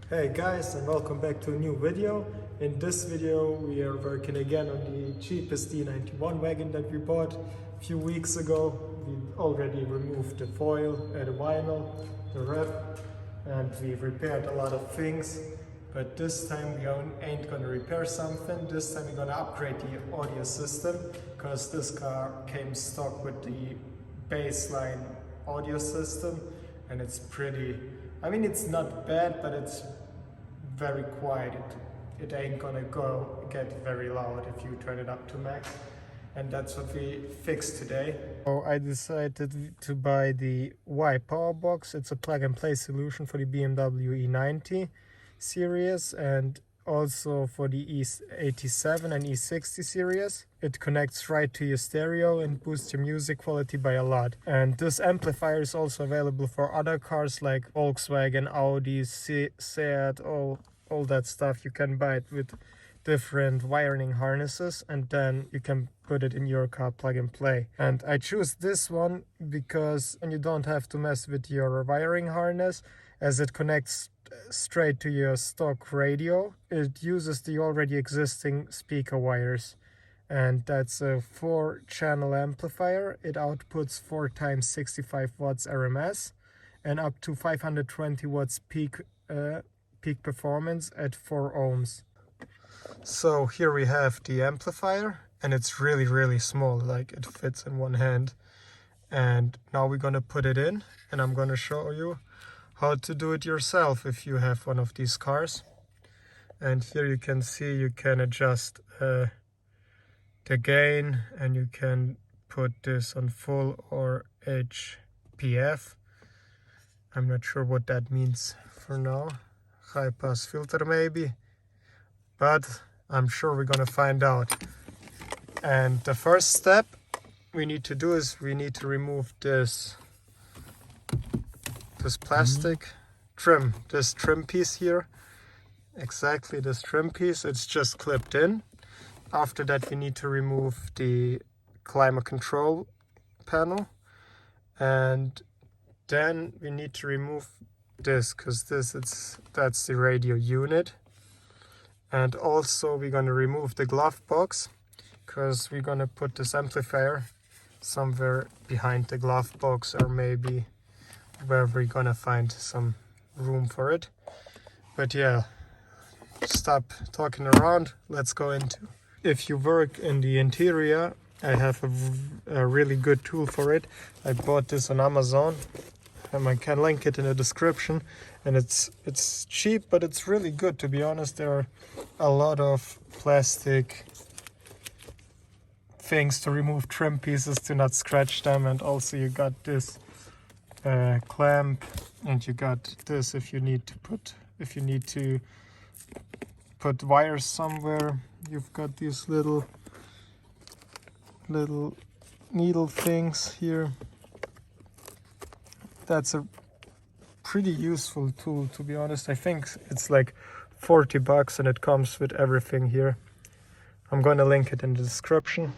Hey guys, and welcome back to a new video. In this video we are working again on the cheapest E91 wagon that we bought a few weeks ago. We already removed the foil, the vinyl, the wrap, and we repaired a lot of things. But this time we ain't gonna repair something. This time we're gonna upgrade the audio system, because this car came stock with the baseline audio system, and it's pretty, I mean, it's not bad, but it's very quiet. It ain't gonna get very loud if you turn it up to max, and that's what we fixed today. So I decided to buy the Y power box. It's a plug and play solution for the BMW E90 series and also for the E87 and E60 series. It connects right to your stereo and boosts your music quality by a lot. And this amplifier is also available for other cars like Volkswagen, Audi, Seat, all that stuff. You can buy it with different wiring harnesses, and then you can put it in your car plug and play. And I choose this one because you don't have to mess with your wiring harness, as it connects straight to your stock radio. It uses the already existing speaker wires, and that's a 4-channel amplifier. It outputs 4 times 65 watts RMS and up to 520 watts peak performance at 4 ohms. So here we have the amplifier, and it's really small, like it fits in one hand. And now we're gonna put it in, and I'm gonna show you how to do it yourself if you have one of these cars. And here you can see you can adjust the gain, and you can put this on full or HPF. I'm not sure what that means for now. High pass filter maybe, but I'm sure we're gonna find out. And the first step we need to do is we need to remove this plastic trim, this trim piece here. Exactly, this trim piece, it's just clipped in. After that we need to remove the climate control panel, and then we need to remove this, because that's the radio unit. And also we're going to remove the glove box, because we're going to put this amplifier somewhere behind the glove box, or maybe where we're gonna find some room for it. But yeah, stop talking around, let's go into. If you work in the interior, I have a really good tool for it. I bought this on Amazon, and I can link it in the description. And it's cheap, but it's really good, to be honest. There are a lot of plastic things to remove trim pieces to not scratch them, and also you got this clamp, and you got this if you need to put wires somewhere. You've got these little needle things here. That's a pretty useful tool, to be honest. I think it's like 40 bucks and it comes with everything here. I'm gonna link it in the description.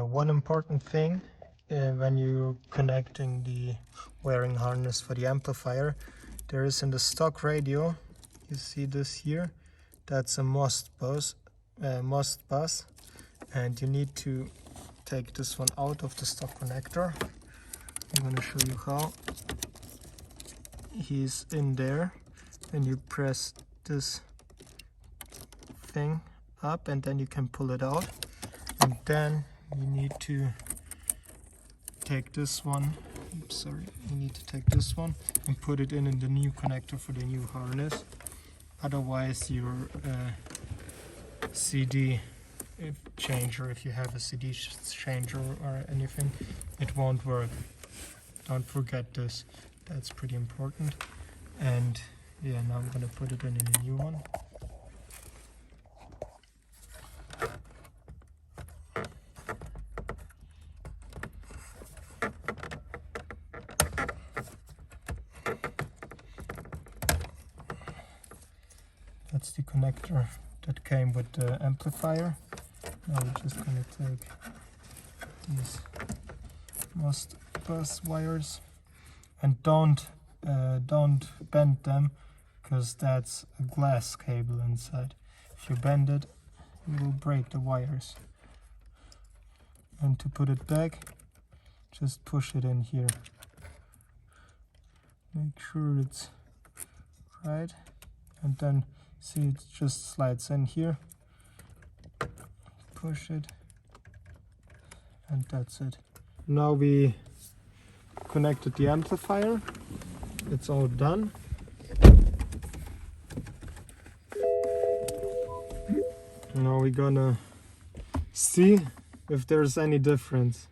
One important thing when you're connecting the wiring harness for the amplifier, there is in the stock radio, you see this here, that's a MOS bus, and you need to take this one out of the stock connector. I'm going to show you how. He's in there, and you press this thing up, and then you can pull it out. And then you need to take this one, you need to take this one and put it in the new connector for the new harness. Otherwise your CD changer, if you have a CD changer or anything, it won't work. Don't forget this, that's pretty important. And yeah, now I'm gonna put it in a new one. That's the connector that came with the amplifier. Now we're just gonna take these most bus wires and don't bend them, because that's a glass cable inside. If you bend it, you will break the wires. And to put it back, just push it in here. Make sure it's right, and then see, it just slides in here. Push it, and that's it. Now we connected the amplifier. It's all done. Now we're gonna see if there's any difference.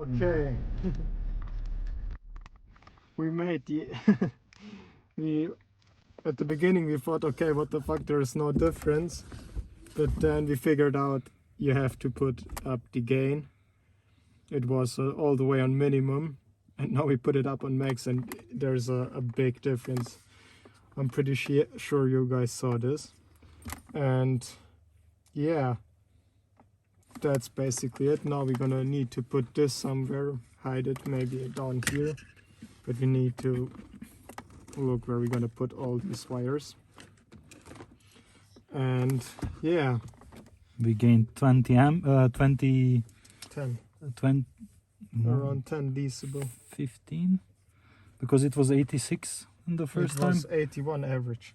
Okay, we made the at the beginning we thought, okay, what the fuck, there's no difference, but then we figured out you have to put up the gain. It was all the way on minimum, and now we put it up on max, and there's a big difference. I'm pretty sure you guys saw this. And yeah, that's basically it. Now we're gonna need to put this somewhere, hide it maybe down here, but we need to look where we're gonna put all these wires. And yeah, we gained 20 around 10 decibel. 15, because it was 86 in the first time. It was 81 average.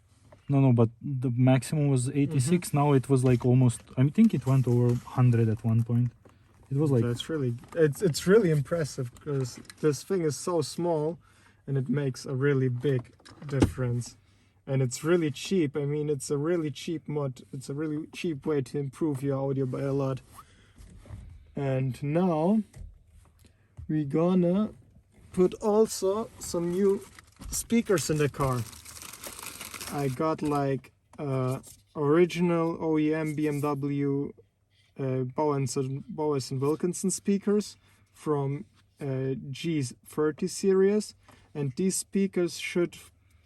No, but the maximum was 86. Now it was like almost, I think it went over 100 at one point. It was like, that's really, it's really impressive, because this thing is so small and it makes a really big difference. And it's really cheap. I mean, it's a really cheap mod. It's a really cheap way to improve your audio by a lot. And now we're gonna put also some new speakers in the car. I got like original OEM BMW Bowers and Wilkins speakers from G30 series, and these speakers should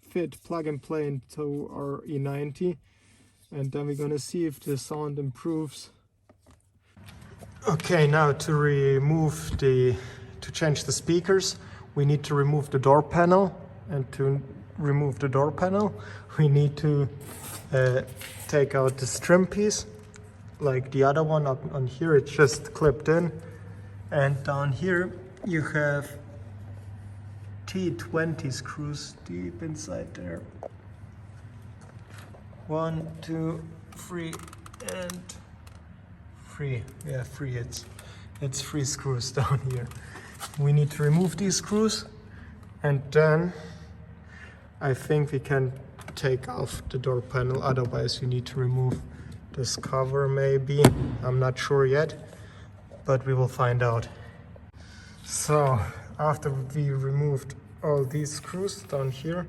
fit plug and play into our E90, and then we're gonna see if the sound improves. Okay, now to change the speakers, we need to remove the door panel, and to remove the door panel we need to take out this trim piece, like the other one up on here. It's just clipped in, and down here you have T20 screws deep inside there. 1, 2, 3, and 3. Yeah, 3. It's 3 screws down here. We need to remove these screws, and then I think we can take off the door panel. Otherwise, we need to remove this cover maybe. I'm not sure yet, but we will find out. So after we removed all these screws down here,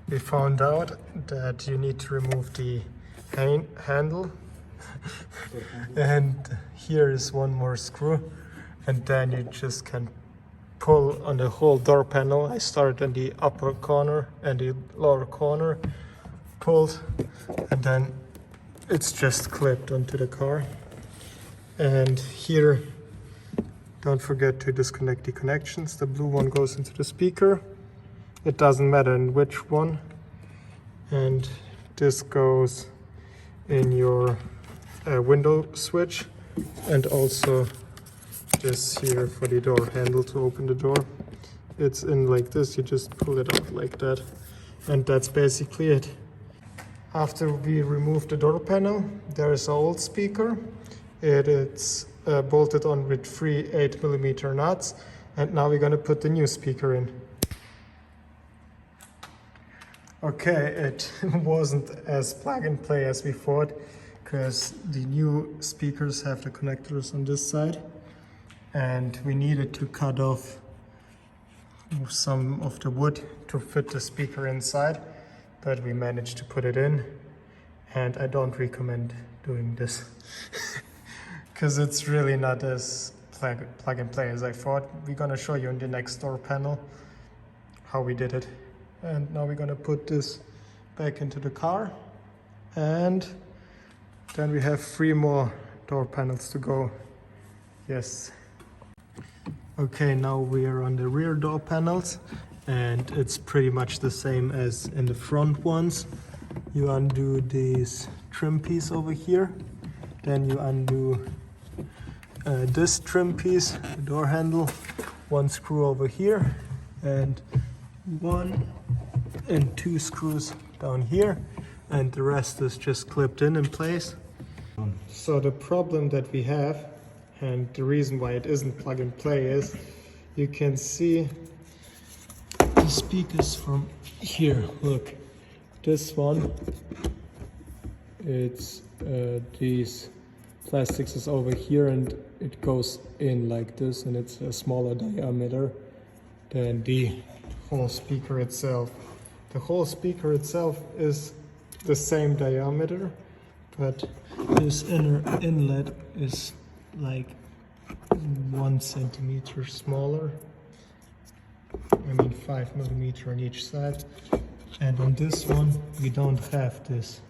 we found out that you need to remove the handle and here is one more screw, and then you just can pull on the whole door panel. I started in the upper corner and the lower corner, pulled, and then it's just clipped onto the car. And here, don't forget to disconnect the connections. The blue one goes into the speaker. It doesn't matter in which one. And this goes in your window switch, and also this here for the door handle to open the door. it's in like this, you just pull it out like that, and that's basically it. After we remove the door panel, there is an old speaker. It's bolted on with 3 8mm nuts, and now we're going to put the new speaker in. Okay, it wasn't as plug and play as we thought, because the new speakers have the connectors on this side, and we needed to cut off some of the wood to fit the speaker inside, but we managed to put it in, and I don't recommend doing this because it's really not as plug and play as I thought. We're gonna show you in the next door panel how we did it. And now we're gonna put this back into the car, and then we have 3 more door panels to go. Yes. Okay, now we are on the rear door panels, and it's pretty much the same as in the front ones. You undo this trim piece over here, then you undo this trim piece, the door handle, 1 screw over here, and 1 and 2 screws down here, and the rest is just clipped in place. So the problem that we have, and the reason why it isn't plug and play, is you can see the speakers from here. Look, this one, it's these plastics is over here, and it goes in like this, and it's a smaller diameter than the whole speaker itself. The whole speaker itself is the same diameter, but this inner inlet is like 1 centimeter smaller. I mean 5mm on each side. And on this one we don't have this.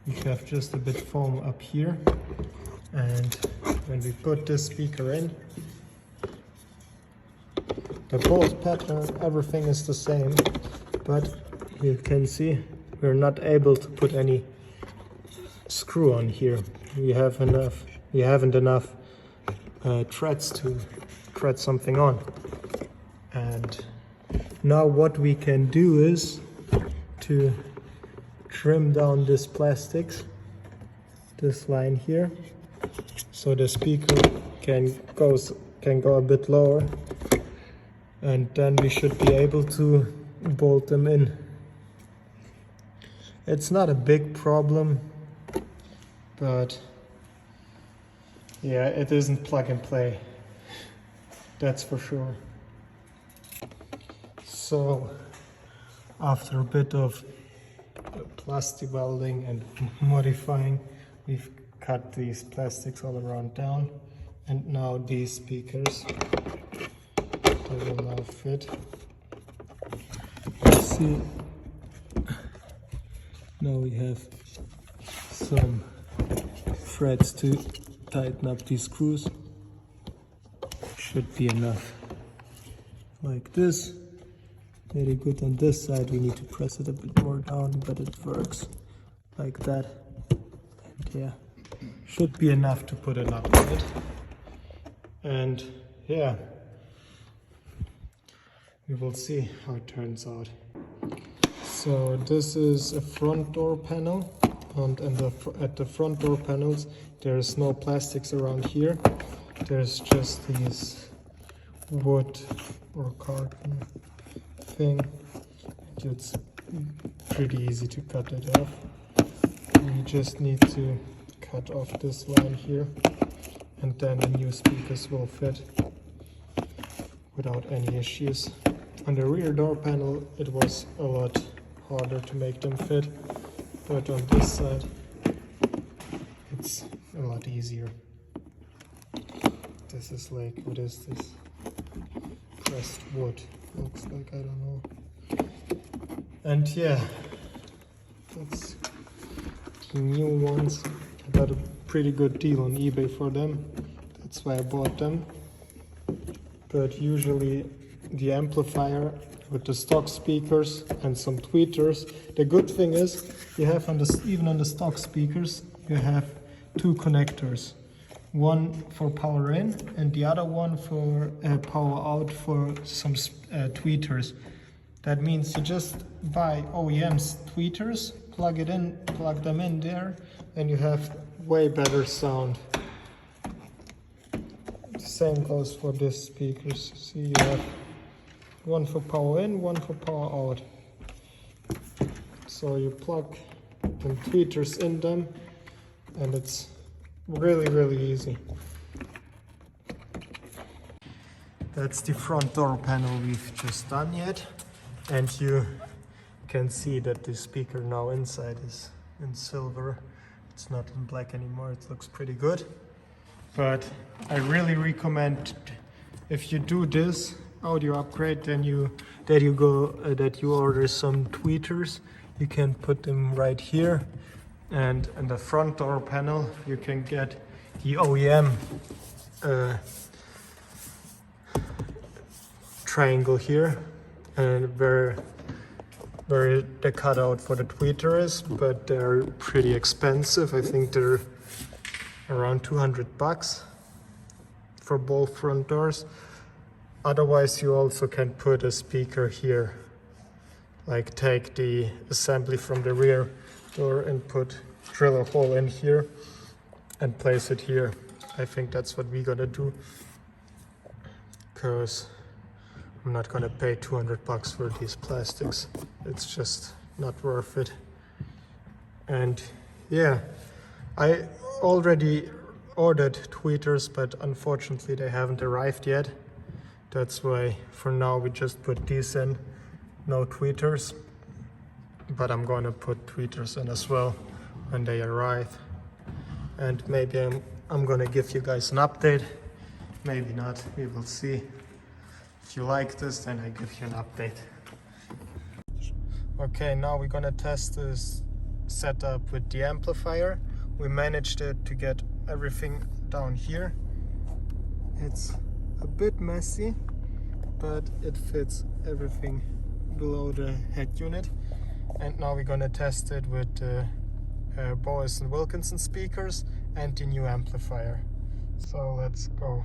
We have just a bit foam up here. And when we put this speaker in, the bolt pattern, everything is the same, but you can see we're not able to put any screw on here. We haven't enough threads to thread something on. And now what we can do is to trim down this plastics, this line here, so the speaker can go a bit lower, and then we should be able to bolt them in. It's not a big problem, but yeah, it isn't plug and play, that's for sure. So after a bit of plastic welding and modifying, we've cut these plastics all around down, and now these speakers, they will now fit. You see, now we have some threads to tighten up these screws. Should be enough. Like this. Very good. On this side we need to press it a bit more down, but it works like that. And yeah, should be enough to put a nut on it. And yeah, we will see how it turns out. So this is a front door panel, and at the front door panels there's no plastics around here. There's just these wood or carton thing. It's pretty easy to cut it off. We just need to cut off this line here, and then the new speakers will fit without any issues. On the rear door panel it was a lot harder to make them fit, but on this side it's a lot easier. This is like, what is this? Pressed wood, looks like, I don't know. And yeah, that's the new ones. I got a pretty good deal on eBay for them, that's why I bought them. But usually the amplifier with the stock speakers and some tweeters, the good thing is you have even on the stock speakers you have 2 connectors. one for power in and the other one for power out for some tweeters. That means you just buy OEM's tweeters, plug them in there, and you have way better sound. The same goes for these speakers. See, you have one for power in, one for power out. So you plug the tweeters in them, and it's really easy. That's the front door panel we've just done yet, and you can see that the speaker now inside is in silver. It's not in black anymore. It looks pretty good. But I really recommend, if you do this audio upgrade, then that you order some tweeters. You can put them right here, and in the front door panel you can get the OEM triangle here, and where the cutout for the tweeter is, but they're pretty expensive. I think they're around $200 for both front doors. Otherwise, you also can put a speaker here, like take the assembly from the rear door and drill a hole in here and place it here. I think that's what we're gonna do, because I'm not gonna pay $200 for these plastics. It's just not worth it. And yeah, I already ordered tweeters, but unfortunately they haven't arrived yet. That's why for now we just put these in, no tweeters. But I'm gonna put tweeters in as well when they arrive. And maybe I'm gonna give you guys an update. Maybe not, we will see. If you like this, then I give you an update. Okay, now we're gonna test this setup with the amplifier. We managed to get everything down here. It's a bit messy, but it fits everything below the head unit. And now we're gonna test it with Bowers and Wilkins speakers and the new amplifier. So let's go.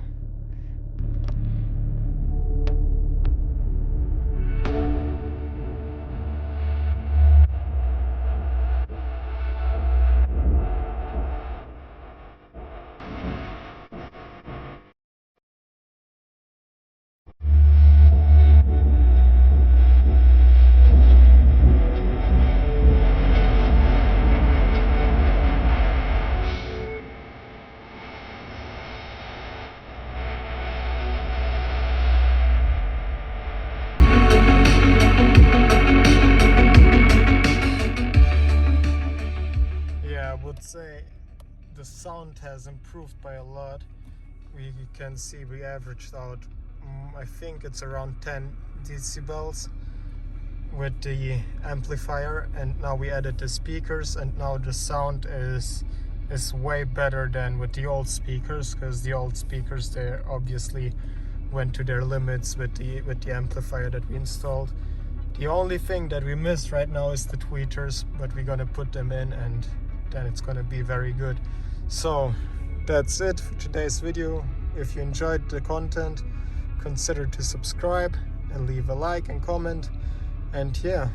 Say the sound has improved by a lot. We can see we averaged out, I think it's around 10 decibels with the amplifier, and now we added the speakers, and now the sound is way better than with the old speakers, because the old speakers, they obviously went to their limits with the amplifier that we installed. The only thing that we miss right now is the tweeters, but we're gonna put them in, and then it's gonna be very good. So that's it for today's video. If you enjoyed the content, consider to subscribe and leave a like and comment. And yeah,